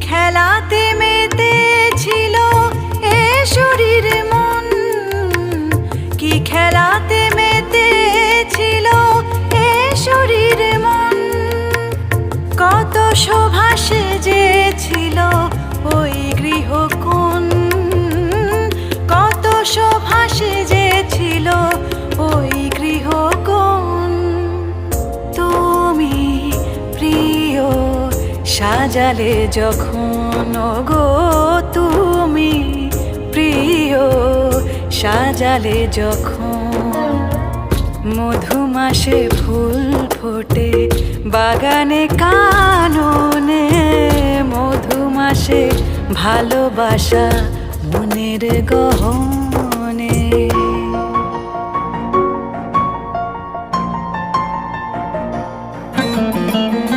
খেলাতে মেতে ছিল এ শরীর মন, কি খেলাতে মেতে ছিল এ শরীর মন। কত শোভা সেজেছিল ওই গৃহকোণ, কত শোভা সেজেছিল ওই গৃহকোণ। তুমি প্রিয় সাজালে যখন গো, তুমি প্রিয় সাজালে যখন। মধুমাসে ফুল ফোটে বাগানে কাননে, মধুমাসে ভালোবাসা মনের গহন।